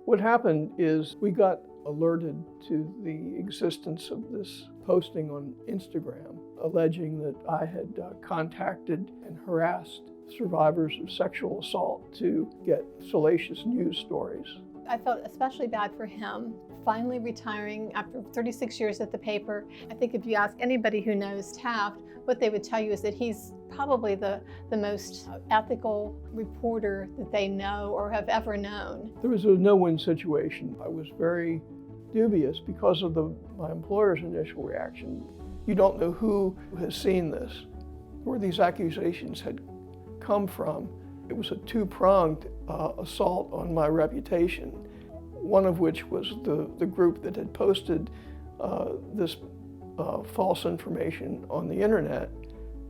What happened is we got alerted to the existence of this posting on Instagram alleging that I had contacted and harassed survivors of sexual assault to get salacious news stories. I felt especially bad for him, finally retiring after 36 years at the paper. I think if you ask anybody who knows Taft, what they would tell you is that he's probably the most ethical reporter that they know or have ever known. There was a no-win situation. I was very dubious because of my employer's initial reaction. You don't know who has seen this, where these accusations had come from. It was a two-pronged assault on my reputation, one of which was the group that had posted this false information on the internet,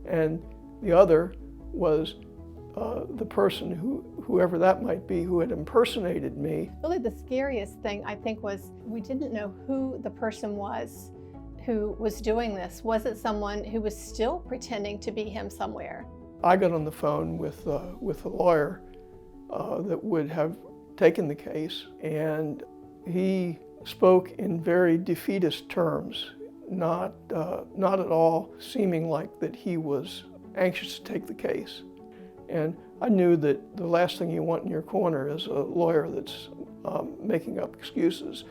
and the other was the person, whoever that might be, who had impersonated me. Really the scariest thing, I think, was we didn't know who the person was who was doing this. Was it someone who was still pretending to be him somewhere? I got on the phone with a lawyer that would have taken the case, and he spoke in very defeatist terms, not at all seeming like that he was anxious to take the case. And I knew that the last thing you want in your corner is a lawyer that's making up excuses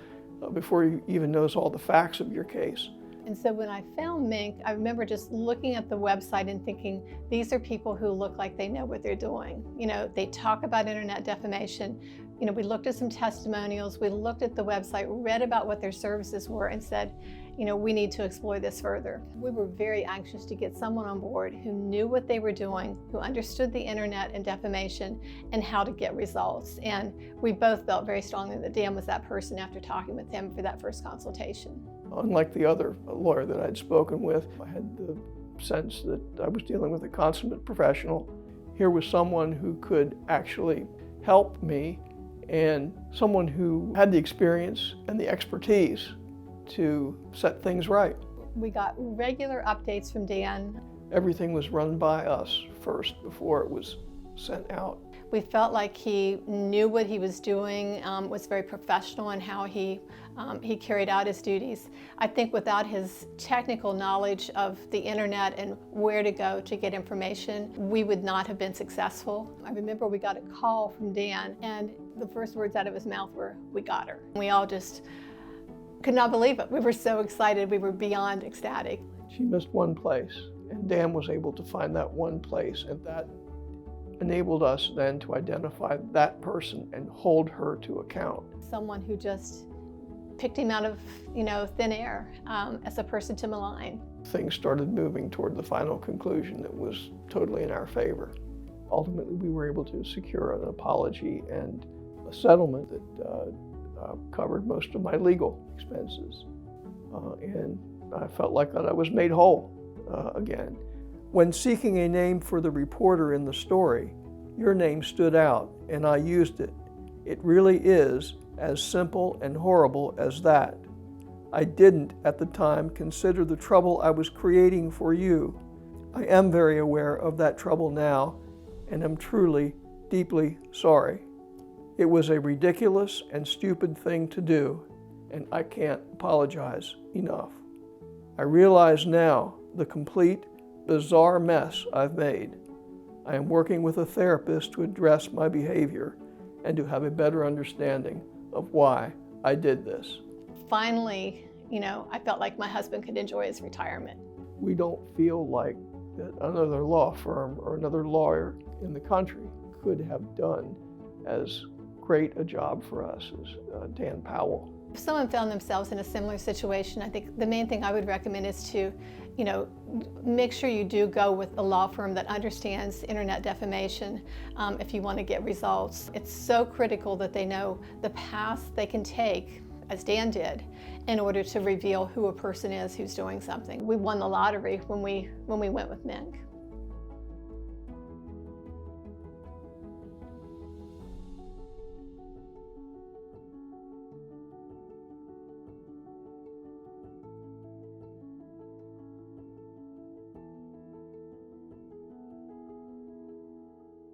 before he even knows all the facts of your case. And so when I found Minc, I remember just looking at the website and thinking, these are people who look like they know what they're doing. You know, they talk about internet defamation. You know, we looked at some testimonials, we looked at the website, read about what their services were, and said, you know, we need to explore this further. We were very anxious to get someone on board who knew what they were doing, who understood the internet and defamation, and how to get results. And we both felt very strongly that Dan was that person after talking with him for that first consultation. Unlike the other lawyer that I'd spoken with, I had the sense that I was dealing with a consummate professional. Here was someone who could actually help me, and someone who had the experience and the expertise to set things right. We got regular updates from Dan. Everything was run by us first before it was sent out. We felt like he knew what he was doing, was very professional in how he carried out his duties. I think without his technical knowledge of the internet and where to go to get information, we would not have been successful. I remember we got a call from Dan, and the first words out of his mouth were, "We got her." We all just could not believe it. We were so excited. We were beyond ecstatic. She missed one place, and Dan was able to find that one place, and that enabled us then to identify that person and hold her to account. Someone who just picked him out of, thin air as a person to malign. Things started moving toward the final conclusion that was totally in our favor. Ultimately, we were able to secure an apology and a settlement that covered most of my legal expenses. And I felt like that I was made whole again. When seeking a name for the reporter in the story, your name stood out, and I used it. It really is as simple and horrible as that. I didn't, at the time, consider the trouble I was creating for you. I am very aware of that trouble now, and am truly, deeply sorry. It was a ridiculous and stupid thing to do, and I can't apologize enough. I realize now the complete, bizarre mess I've made. I am working with a therapist to address my behavior and to have a better understanding of why I did this. Finally, I felt like my husband could enjoy his retirement. We don't feel like that another law firm or another lawyer in the country could have done as great a job for us as Dan Powell. If someone found themselves in a similar situation, I think the main thing I would recommend is to, make sure you do go with a law firm that understands internet defamation if you want to get results. It's so critical that they know the paths they can take, as Dan did, in order to reveal who a person is who's doing something. We won the lottery when we went with Minc.